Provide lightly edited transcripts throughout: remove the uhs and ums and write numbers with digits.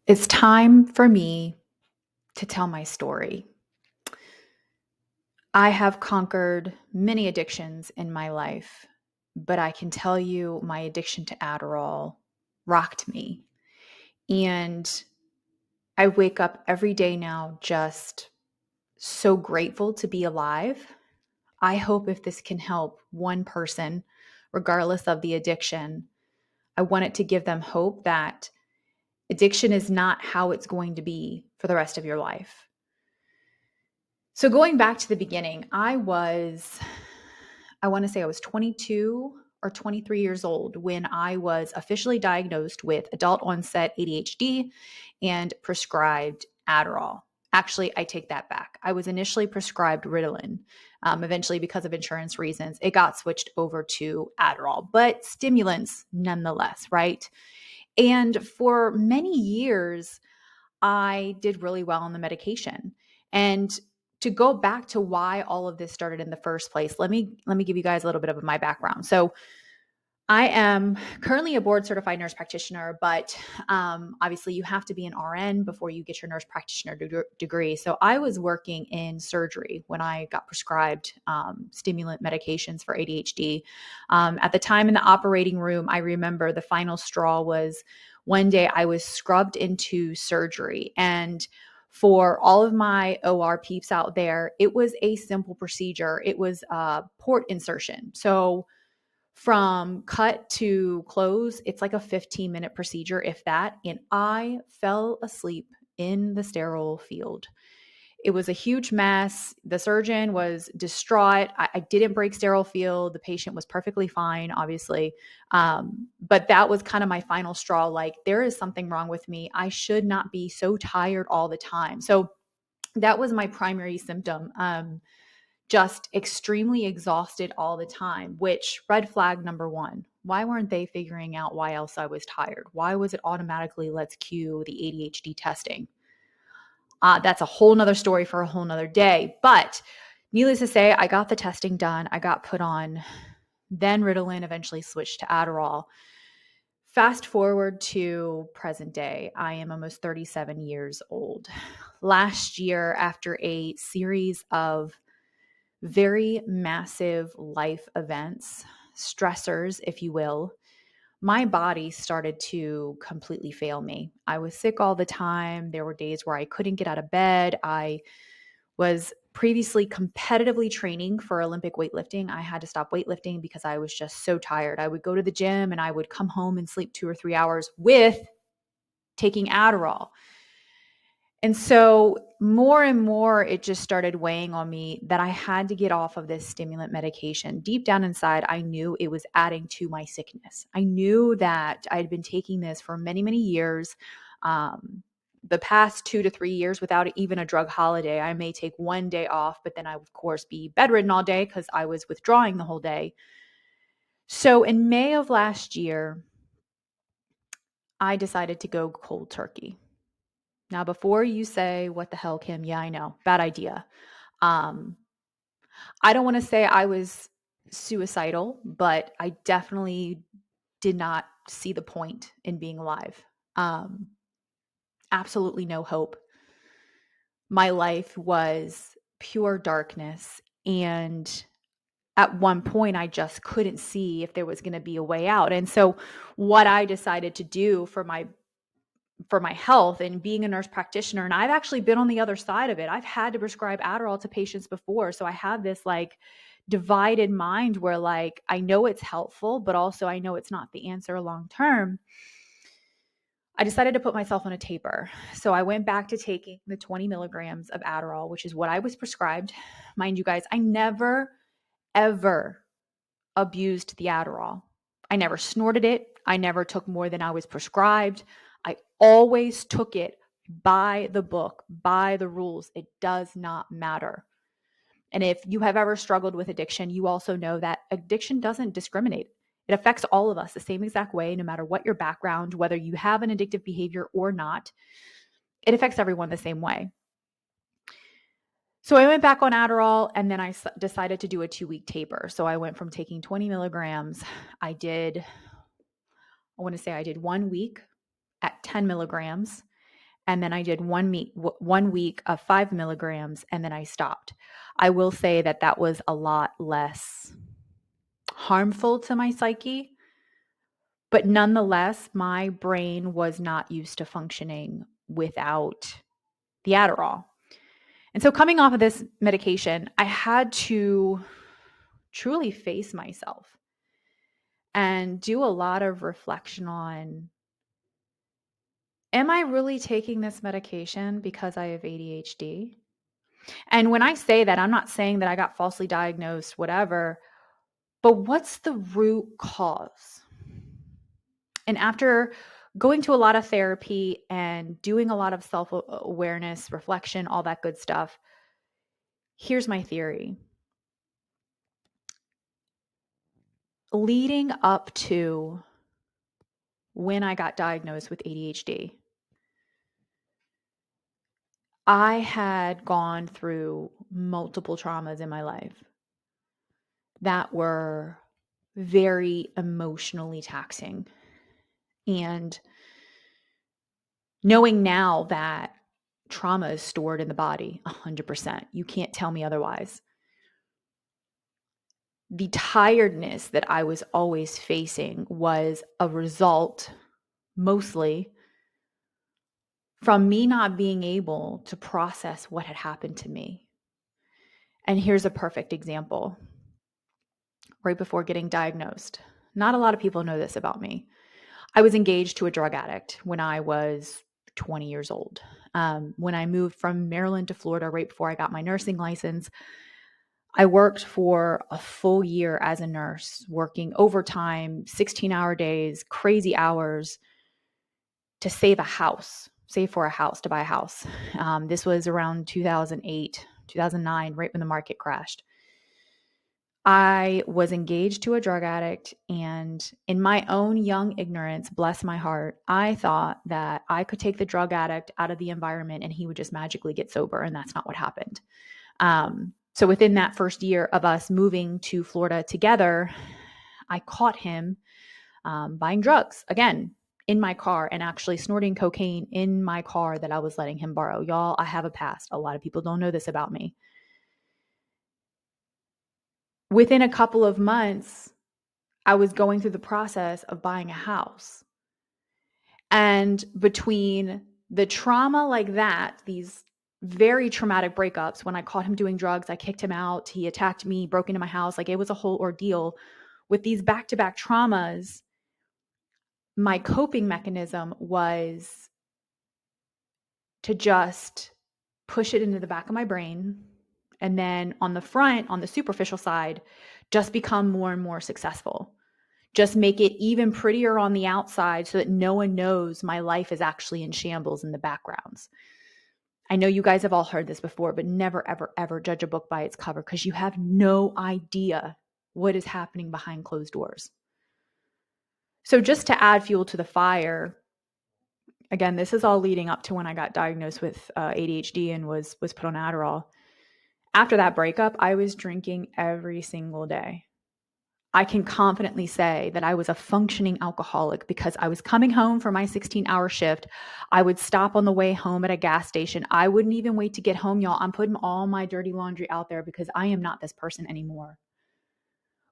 It's time for me to tell my story. I have conquered many addictions in my life, but I can tell you my addiction to Adderall rocked me. And I wake up every day now just so grateful to be alive. I hope if this can help one person, regardless of the addiction, I want it to give them hope that addiction is not how it's going to be for the rest of your life. So going back to the beginning, I want to say I was 22 or 23 years old when I was officially diagnosed with adult onset ADHD and prescribed Adderall. Actually, I take that back. I was initially prescribed Ritalin. Eventually, because of insurance reasons, it got switched over to Adderall, but stimulants nonetheless, right? And for many years, I did really well on the medication. And to go back to why all of this started in the first place, let me give you guys a little bit of my background. So I am currently a board certified nurse practitioner, but obviously you have to be an RN before you get your nurse practitioner degree. So I was working in surgery when I got prescribed stimulant medications for ADHD. At the time in the operating room, I remember the final straw was one day I was scrubbed into surgery. And for all of my OR peeps out there, it was a simple procedure. It was a port insertion. So from cut to close, it's like a 15-minute procedure, if that. And I fell asleep in the sterile field. It was a huge mess. The surgeon was distraught. I didn't break sterile field. The patient was perfectly fine, obviously. But that was kind of my final straw. Like, there is something wrong with me. I should not be so tired all the time. So that was my primary symptom. Just extremely exhausted all the time, which red flag number one. Why weren't they figuring out why else I was tired? Why was it automatically let's cue the ADHD testing? That's a whole nother story for a whole nother day. But needless to say, I got the testing done. I got put on, then Ritalin, eventually switched to Adderall. Fast forward to present day, I am almost 37 years old. Last year, after a series of very massive life events, stressors, if you will, my body started to completely fail me. I was sick all the time. There were days where I couldn't get out of bed. I was previously competitively training for Olympic weightlifting. I had to stop weightlifting because I was just so tired. I would go to the gym and I would come home and sleep 2 or 3 hours with taking Adderall. And so more and more, it just started weighing on me that I had to get off of this stimulant medication. Deep down inside, I knew it was adding to my sickness. I knew that I had been taking this for many, many years. The past 2 to 3 years without even a drug holiday. I may take one day off, but then I would, of course, be bedridden all day because I was withdrawing the whole day. So in May of last year, I decided to go cold turkey. Now, before you say, what the hell, Kim? Yeah, I know. Bad idea. Um, I don't want to say I was suicidal, but I definitely did not see the point in being alive. Um, Absolutely no hope. My life was pure darkness. And at one point, I just couldn't see if there was going to be a way out. And so, what I decided to do for my health and being a nurse practitioner, and I've actually been on the other side of it. I've had to prescribe Adderall to patients before. So I have this like divided mind where like I know it's helpful, but also I know it's not the answer long term. I decided to put myself on a taper. So I went back to taking the 20 milligrams of Adderall, which is what I was prescribed. Mind you guys, I never, ever abused the Adderall. I never snorted it. I never took more than I was prescribed. I always took it by the book, by the rules. It does not matter. And if you have ever struggled with addiction, you also know that addiction doesn't discriminate. It affects all of us the same exact way, no matter what your background, whether you have an addictive behavior or not. It affects everyone the same way. So I went back on Adderall and then I decided to do a 2-week taper. So I went from taking 20 milligrams. I want to say I did 1 week at 10 milligrams. And then I did 1 week of 5 milligrams, and then I stopped. I will say that that was a lot less harmful to my psyche, but nonetheless, my brain was not used to functioning without the Adderall. And so coming off of this medication, I had to truly face myself and do a lot of reflection on, am I really taking this medication because I have ADHD? And when I say that, I'm not saying that I got falsely diagnosed, whatever, but what's the root cause? And after going to a lot of therapy and doing a lot of self awareness, reflection, all that good stuff, here's my theory. Leading up to when I got diagnosed with ADHD, I had gone through multiple traumas in my life that were very emotionally taxing. And knowing now that trauma is stored in the body 100%, you can't tell me otherwise. The tiredness that I was always facing was a result, mostly, from me not being able to process what had happened to me. And here's a perfect example. Right before getting diagnosed, not a lot of people know this about me. I was engaged to a drug addict when I was 20 years old. When I moved from Maryland to Florida right before I got my nursing license, I worked for a full year as a nurse, working overtime, 16-hour days, crazy hours to save for a house, to buy a house. This was around 2008, 2009, right when the market crashed. I was engaged to a drug addict, and in my own young ignorance, bless my heart, I thought that I could take the drug addict out of the environment and he would just magically get sober, and that's not what happened. So within that first year of us moving to Florida together, I caught him buying drugs again in my car and actually snorting cocaine in my car that I was letting him borrow. Y'all, I have a past. A lot of people don't know this about me. Within a couple of months, I was going through the process of buying a house. And between the trauma like that, these very traumatic breakups, when I caught him doing drugs, I kicked him out, he attacked me, broke into my house, like it was a whole ordeal. With these back-to-back traumas, my coping mechanism was to just push it into the back of my brain. And then on the front, on the superficial side, just become more and more successful. Just make it even prettier on the outside so that no one knows my life is actually in shambles in the backgrounds. I know you guys have all heard this before, but never, ever, ever judge a book by its cover because you have no idea what is happening behind closed doors. So just to add fuel to the fire, again, this is all leading up to when I got diagnosed with ADHD and was put on Adderall. After that breakup, I was drinking every single day. I can confidently say that I was a functioning alcoholic because I was coming home from my 16-hour shift. I would stop on the way home at a gas station. I wouldn't even wait to get home, y'all. I'm putting all my dirty laundry out there because I am not this person anymore.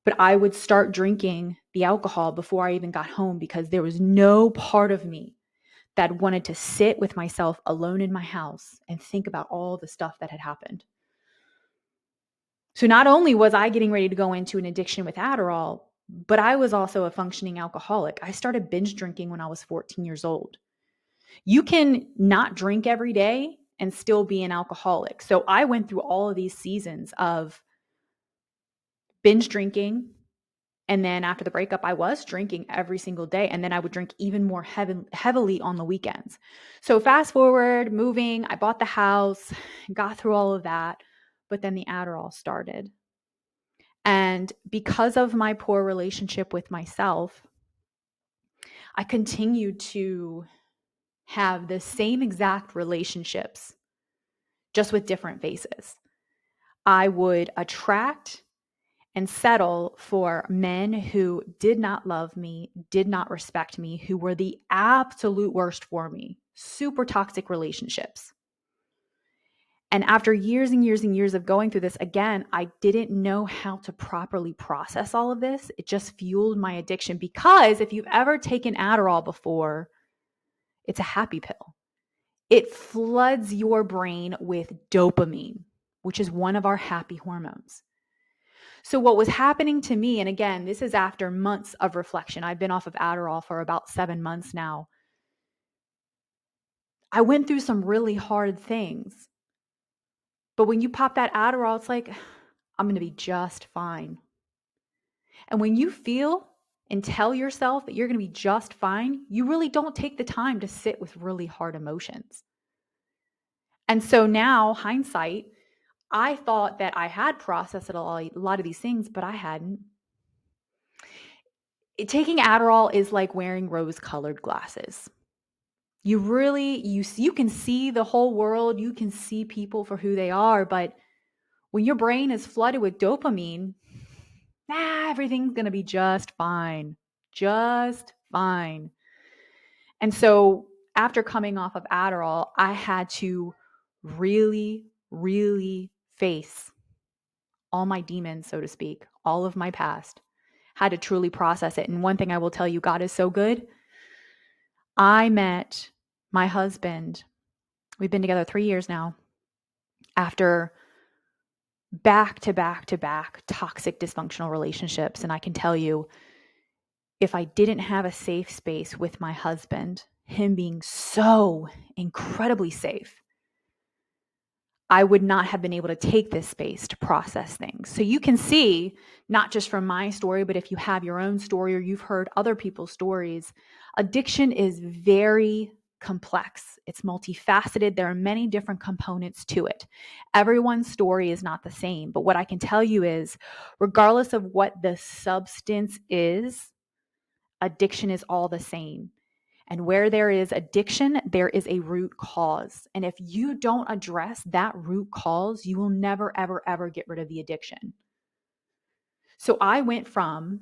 But I would start drinking the alcohol before I even got home because there was no part of me that wanted to sit with myself alone in my house and think about all the stuff that had happened. So not only was I getting ready to go into an addiction with Adderall, but I was also a functioning alcoholic. I started binge drinking when I was 14 years old. You can not drink every day and still be an alcoholic. So I went through all of these seasons of binge drinking. And then after the breakup, I was drinking every single day. And then I would drink even more heavily on the weekends. So fast forward, moving, I bought the house, got through all of that. But then the Adderall started. And because of my poor relationship with myself, I continued to have the same exact relationships, just with different faces. I would attract and settle for men who did not love me, did not respect me, who were the absolute worst for me. Super toxic relationships. And after years and years and years of going through this, again, I didn't know how to properly process all of this. It just fueled my addiction, because if you've ever taken Adderall before, it's a happy pill. It floods your brain with dopamine, which is one of our happy hormones. So what was happening to me, and again, this is after months of reflection. I've been off of Adderall for about 7 months now. I went through some really hard things. But when you pop that Adderall, it's like, I'm going to be just fine. And when you feel and tell yourself that you're going to be just fine, you really don't take the time to sit with really hard emotions. And so now, hindsight, I thought that I had processed a lot of these things, but I hadn't. Taking Adderall is like wearing rose-colored glasses. You can see the whole world, you can see people for who they are, but when your brain is flooded with dopamine, everything's going to be just fine. Just fine. And so after coming off of Adderall, I had to really, really face all my demons, so to speak, all of my past, had to truly process it. And one thing I will tell you, God is so good. I met my husband, we've been together 3 years now, after back to back to back toxic dysfunctional relationships. And I can tell you, if I didn't have a safe space with my husband, him being so incredibly safe, I would not have been able to take this space to process things. So you can see, not just from my story, but if you have your own story or you've heard other people's stories, addiction is very complex. It's multifaceted. There are many different components to it. Everyone's story is not the same. But what I can tell you is, regardless of what the substance is, addiction is all the same. And where there is addiction, there is a root cause. And if you don't address that root cause, you will never, ever, ever get rid of the addiction. So I went from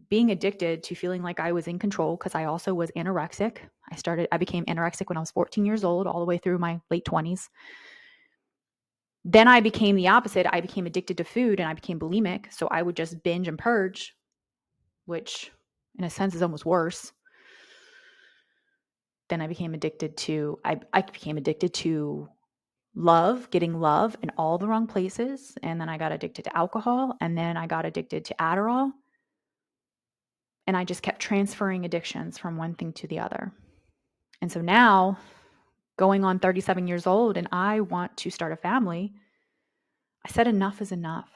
being addicted to feeling like I was in control, because I also was anorexic. I became anorexic when I was 14 years old, all the way through my late 20s. Then I became the opposite. I became addicted to food and I became bulimic. So I would just binge and purge, which in a sense is almost worse. Then I became addicted to love, getting love in all the wrong places. And then I got addicted to alcohol. And then I got addicted to Adderall. And I just kept transferring addictions from one thing to the other. And so now, going on 37 years old, and I want to start a family, I said enough is enough.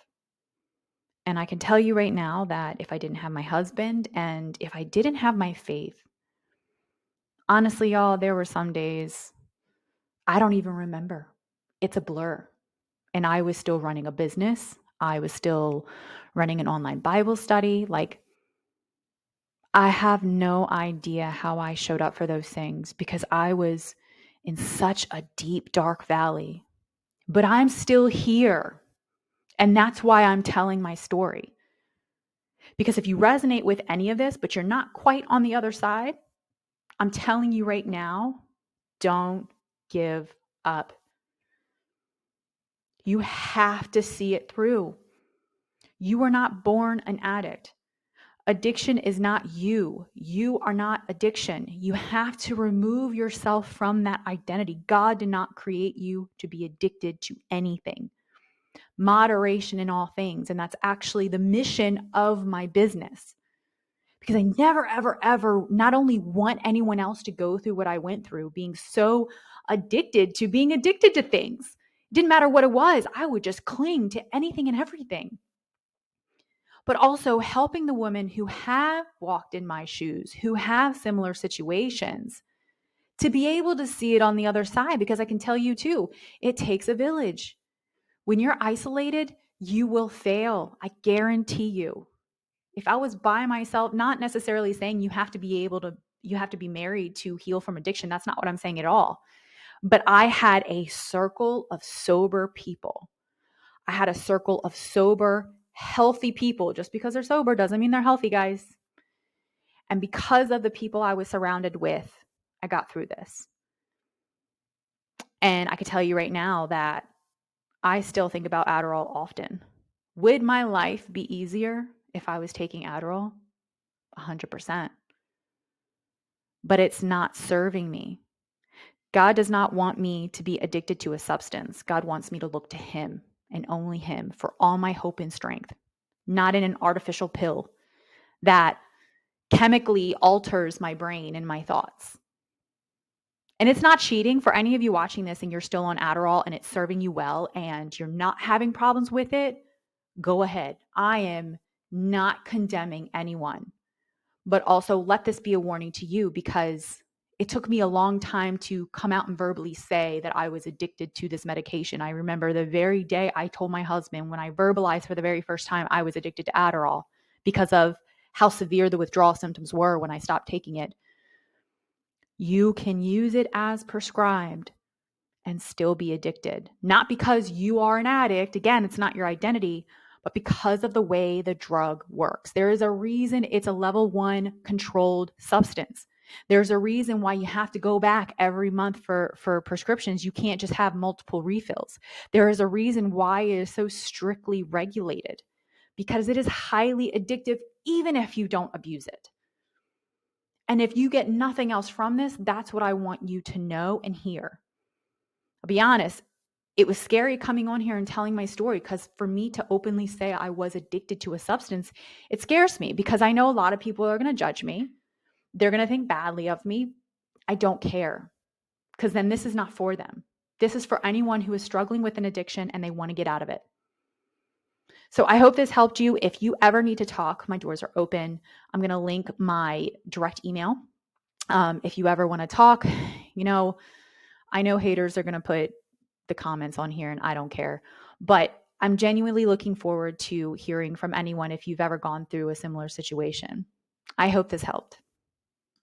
And I can tell you right now that if I didn't have my husband and if I didn't have my faith, honestly, y'all, there were some days I don't even remember. It's a blur. And I was still running a business. I was still running an online Bible study. Like, I have no idea how I showed up for those things, because I was in such a deep, dark valley. But I'm still here. And that's why I'm telling my story. Because if you resonate with any of this, but you're not quite on the other side, I'm telling you right now, don't give up. You have to see it through. You were not born an addict. Addiction is not you. You are not addiction. You have to remove yourself from that identity. God did not create you to be addicted to anything. Moderation in all things. And that's actually the mission of my business. Because I never, ever, ever not only want anyone else to go through what I went through, being so addicted to being addicted to things. It didn't matter what it was. I would just cling to anything and everything. But also helping the women who have walked in my shoes, who have similar situations, to be able to see it on the other side. Because I can tell you too, it takes a village. When you're isolated, you will fail. I guarantee you. If I was by myself, not necessarily saying you have to be married to heal from addiction. That's not what I'm saying at all. But I had a circle of sober people. I had a circle of sober, healthy people. Just because they're sober doesn't mean they're healthy, guys. And because of the people I was surrounded with, I got through this. And I can tell you right now that I still think about Adderall often. Would my life be easier if I was taking Adderall? 100%. But it's not serving me. God does not want me to be addicted to a substance. God wants me to look to Him and only Him for all my hope and strength, not in an artificial pill that chemically alters my brain and my thoughts. And it's not cheating for any of you watching this and you're still on Adderall and it's serving you well and you're not having problems with it. Go ahead. I am not condemning anyone, but also let this be a warning to you because it took me a long time to come out and verbally say that I was addicted to this medication. I remember the very day I told my husband when I verbalized for the very first time I was addicted to Adderall because of how severe the withdrawal symptoms were when I stopped taking it. You can use it as prescribed and still be addicted. Not because you are an addict, again, it's not your identity, but because of the way the drug works. There is a reason it's a level 1 controlled substance. There's a reason why you have to go back every month for prescriptions. You can't just have multiple refills. There is a reason why it is so strictly regulated because it is highly addictive even if you don't abuse it. And if you get nothing else from this, that's what I want you to know and hear. I'll be honest, it was scary coming on here and telling my story because for me to openly say I was addicted to a substance, it scares me because I know a lot of people are going to judge me. They're going to think badly of me. I don't care because then this is not for them. This is for anyone who is struggling with an addiction and they want to get out of it. So I hope this helped you. If you ever need to talk, my doors are open. I'm going to link my direct email. If you ever want to talk, I know haters are going to put the comments on here and I don't care, but I'm genuinely looking forward to hearing from anyone if you've ever gone through a similar situation. I hope this helped.